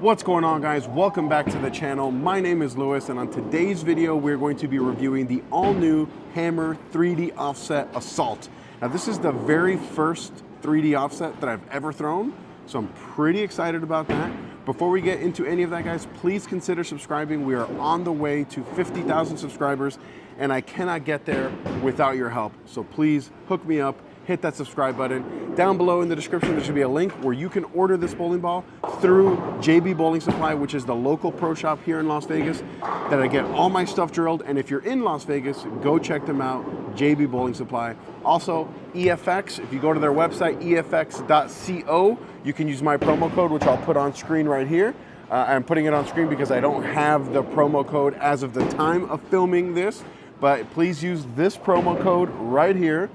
What's going on, guys? Welcome back to the channel. My name is Lewis, and on today's video we're going to be reviewing the all-new Hammer 3D Offset Assault. Now this is the very first 3D offset that I've ever thrown, so I'm pretty excited about that. Before we get into any of that, guys, please consider subscribing. We are on the way to 50,000 subscribers, and I cannot get there without your help. So please hook me up, hit that subscribe button. Down below in the description, there should be a link where you can order this bowling ball through JB Bowling Supply, which is the local pro shop here in Las Vegas that I get all my stuff drilled. And if you're in Las Vegas, go check them out, JB Bowling Supply. Also, EFX, if you go to their website, efx.co, you can use my promo code, which I'll put on screen right here. I'm putting it on screen because I don't have the promo code as of the time of filming this, but please use this promo code right here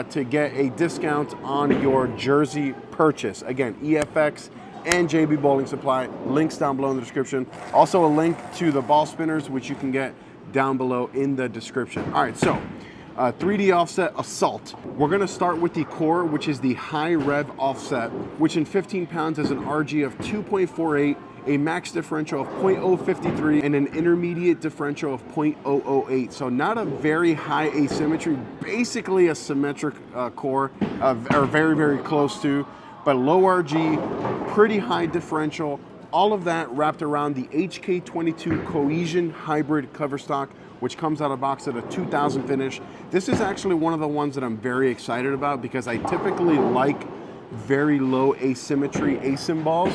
to get a discount on your jersey purchase. Again, EFX and JB Bowling Supply, links down below in the description. Also a link to the ball spinners, which you can get down below in the description. All right, so 3D Offset Assault. We're gonna start with the core, which is the high rev offset, which in 15 pounds has an RG of 2.48, a max differential of 0.053, and an intermediate differential of 0.008. So not a very high asymmetry, basically a symmetric core, or very, very close to, but low RG, pretty high differential, all of that wrapped around the HK22 Cohesion Hybrid cover stock, which comes out of box at a 2000 finish. This is actually one of the ones that I'm very excited about because I typically like very low asymmetry asim balls.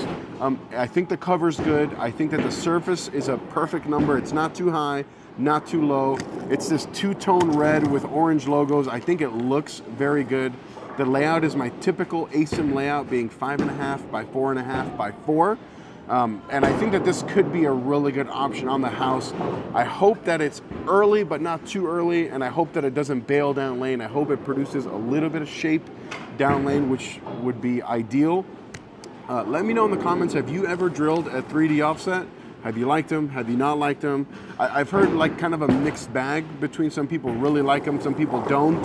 I think the cover's good. I think that the surface is a perfect number. It's not too high, not too low. It's this two-tone red with orange logos. I think it looks very good. The layout is my typical asim layout, being 5.5 by 4.5 by 4. And I think that this could be a really good option on the house. I hope that it's early, but not too early, and I hope that it doesn't bail down lane. I hope it produces a little bit of shape down lane, which would be ideal. Let me know in the comments, have you ever drilled a 3D offset? Have you liked them? Have you not liked them? I've heard like kind of a mixed bag between some people really like them, some people don't.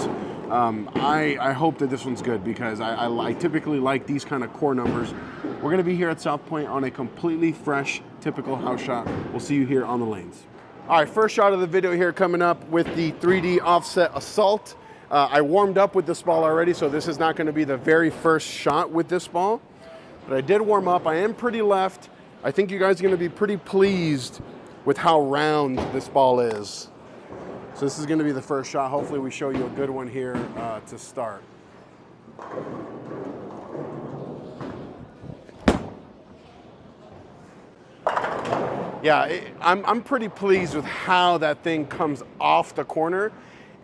I hope that this one's good because I typically like these kind of core numbers. We're gonna be here at South Point on a completely fresh, typical house shot. We'll see you here on the lanes. All right, first shot of the video here coming up with the 3D Offset Assault. I warmed up with this ball already, so this is not gonna be the very first shot with this ball, but I did warm up. I am pretty left. I think you guys are gonna be pretty pleased with how round this ball is. So this is gonna be the first shot. Hopefully we show you a good one here to start. Yeah, I'm pretty pleased with how that thing comes off the corner.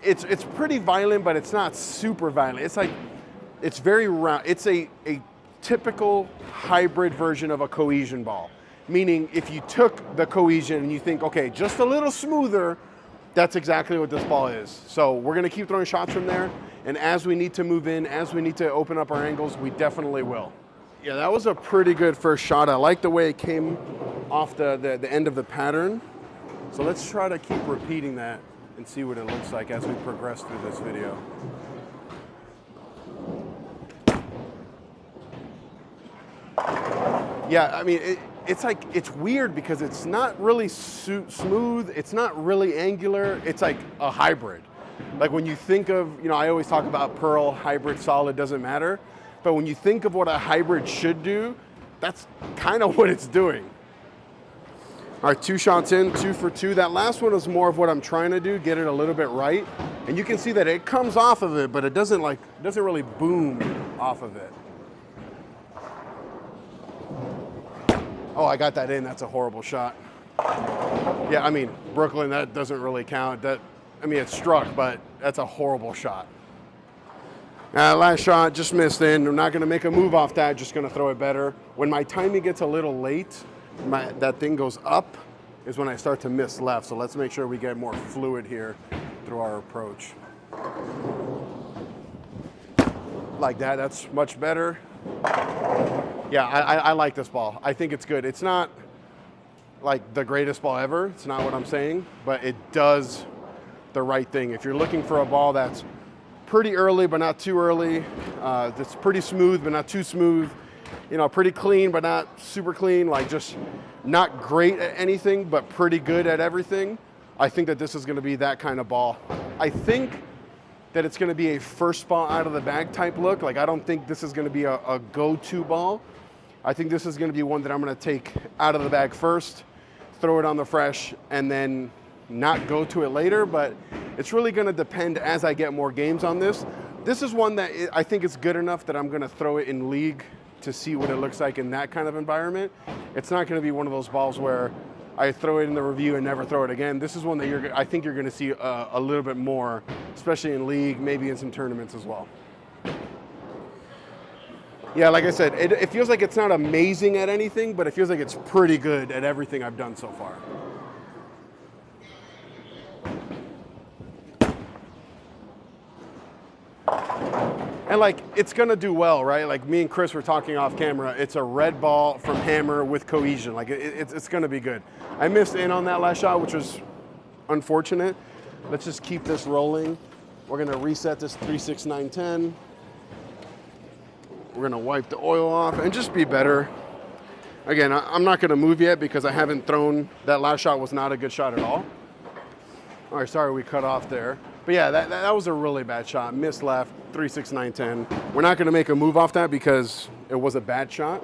It's pretty violent, but it's not super violent. It's like, it's very round. It's a typical hybrid version of a cohesion ball. Meaning if you took the cohesion and you think, okay, just a little smoother, that's exactly what this ball is. So we're gonna keep throwing shots from there, and as we need to move in, as we need to open up our angles, we definitely will. Yeah, that was a pretty good first shot. I like the way it came off the end of the pattern. So let's try to keep repeating that and see what it looks like as we progress through this video. Yeah, I mean, it's like, it's weird because it's not really smooth, it's not really angular, it's like a hybrid. Like when you think of, you know, I always talk about pearl, hybrid, solid, doesn't matter. But when you think of what a hybrid should do, that's kind of what it's doing. All right, 2 shots in, 2 for 2. That last one was more of what I'm trying to do, get it a little bit right. And you can see that it comes off of it, but it doesn't really boom off of it. Oh, I got that in. That's a horrible shot. Yeah, I mean, Brooklyn, that doesn't really count. I mean, it struck, but that's a horrible shot. Last shot, just missed in. I'm not gonna make a move off that, just gonna throw it better. When my timing gets a little late, that thing goes up, is when I start to miss left. So let's make sure we get more fluid here through our approach. Like that, that's much better. Yeah, I like this ball. I think it's good. It's not like the greatest ball ever. It's not what I'm saying, but it does the right thing. If you're looking for a ball that's pretty early, but not too early, that's pretty smooth, but not too smooth, you know, pretty clean, but not super clean, like just not great at anything, but pretty good at everything, I think that this is gonna be that kind of ball. I think that it's gonna be a first ball out of the bag type look. Like, I don't think this is gonna be a go-to ball. I think this is gonna be one that I'm gonna take out of the bag first, throw it on the fresh, and then not go to it later, but it's really gonna depend as I get more games on this. This is one that I think is good enough that I'm gonna throw it in league to see what it looks like in that kind of environment. It's not gonna be one of those balls where I throw it in the review and never throw it again. This is one that I think you're gonna see a little bit more, especially in league, maybe in some tournaments as well. Yeah, like I said, it feels like it's not amazing at anything, but it feels like it's pretty good at everything I've done so far. And like, it's gonna do well, right? Like me and Chris were talking off camera, it's a red ball from Hammer with cohesion. Like it's gonna be good. I missed in on that last shot, which was unfortunate. Let's just keep this rolling. We're gonna reset this 36910. We're gonna wipe the oil off and just be better. Again, I'm not gonna move yet because I haven't thrown, that last shot was not a good shot at all. All right, sorry we cut off there. But yeah, that was a really bad shot. Missed left, 36910. We're not gonna make a move off that because it was a bad shot.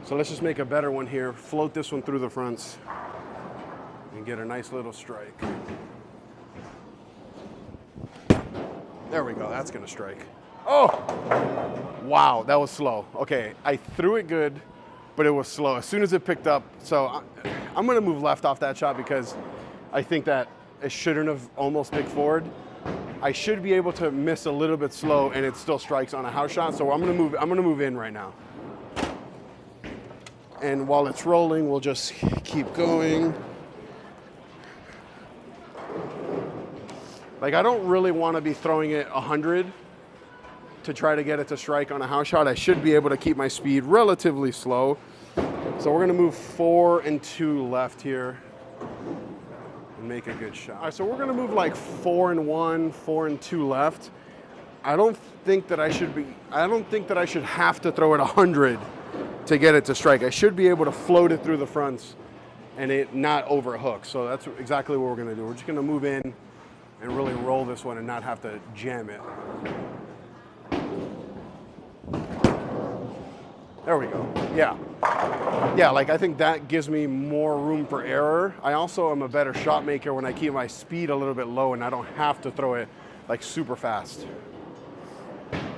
So let's just make a better one here. Float this one through the fronts and get a nice little strike. There we go, that's gonna strike. Oh, wow, that was slow. Okay, I threw it good, but it was slow. As soon as it picked up, so I'm gonna move left off that shot because I think that it shouldn't have almost picked forward. I should be able to miss a little bit slow and it still strikes on a house shot, so I'm gonna move in right now. And while it's rolling, we'll just keep going. Like, I don't really wanna be throwing it 100 to try to get it to strike on a house shot. I should be able to keep my speed relatively slow. So we're gonna move 4 and 2 left here and make a good shot. All right, so we're gonna move like 4 and 1, 4 and 2 left. I don't think that I should have to throw it 100 to get it to strike. I should be able to float it through the fronts and it not overhook. So that's exactly what we're gonna do. We're just gonna move in and really roll this one and not have to jam it. There we go, yeah. Yeah, like I think that gives me more room for error. I also am a better shot maker when I keep my speed a little bit low and I don't have to throw it like super fast.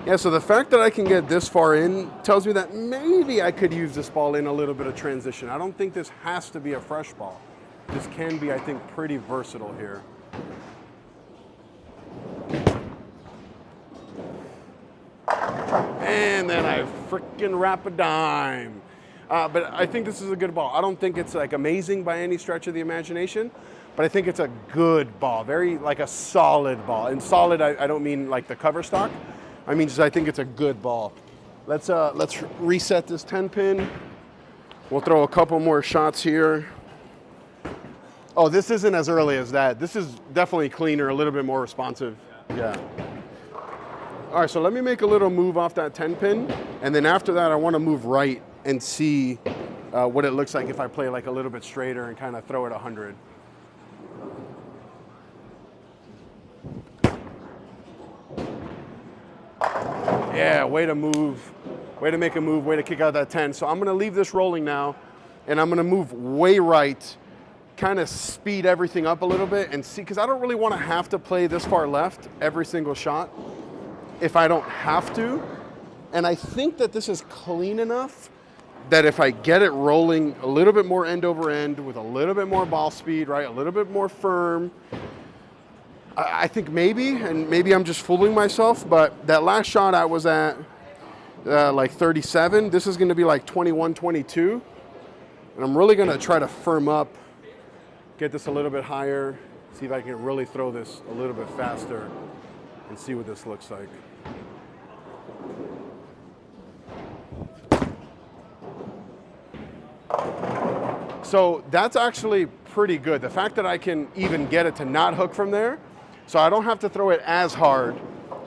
Yeah, so the fact that I can get this far in tells me that maybe I could use this ball in a little bit of transition. I don't think this has to be a fresh ball. This can be, I think, pretty versatile here. And then I frickin' wrap a dime. But I think this is a good ball. I don't think it's like amazing by any stretch of the imagination, but I think it's a good ball, very like a solid ball. And solid, I don't mean like the cover stock. I mean just I think it's a good ball. Let's reset this 10 pin. We'll throw a couple more shots here. Oh, this isn't as early as that. This is definitely cleaner, a little bit more responsive. Yeah. All right, so let me make a little move off that 10 pin, and then after that, I want to move right and see what it looks like if I play like a little bit straighter and kind of throw it 100. Yeah, way to move, way to make a move, way to kick out that 10. So I'm gonna leave this rolling now, and I'm gonna move way right, kind of speed everything up a little bit and see, because I don't really want to have to play this far left every single shot if I don't have to. And I think that this is clean enough that if I get it rolling a little bit more end over end with a little bit more ball speed, right, a little bit more firm, I think maybe, and maybe I'm just fooling myself, but that last shot I was at like 37. This is gonna be like 21, 22. And I'm really gonna try to firm up, get this a little bit higher, see if I can really throw this a little bit faster and see what this looks like. So that's actually pretty good. The fact that I can even get it to not hook from there, so I don't have to throw it as hard.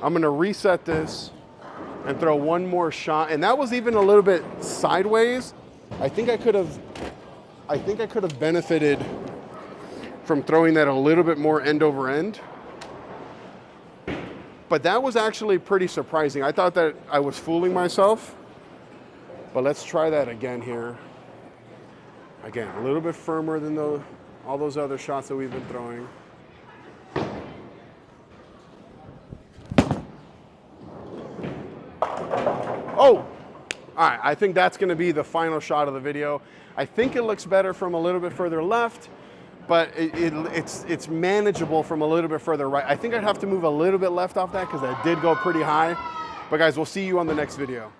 I'm gonna reset this, and and throw one more shot. And that was even a little bit sideways. I think I could have benefited from throwing that a little bit more end over end. But that was actually pretty surprising. I thought that I was fooling myself. But let's try that again here. Again, a little bit firmer than all those other shots that we've been throwing. Oh! All right, I think that's gonna be the final shot of the video. I think it looks better from a little bit further left, but it's manageable from a little bit further right. I think I'd have to move a little bit left off that because that did go pretty high. But guys, we'll see you on the next video.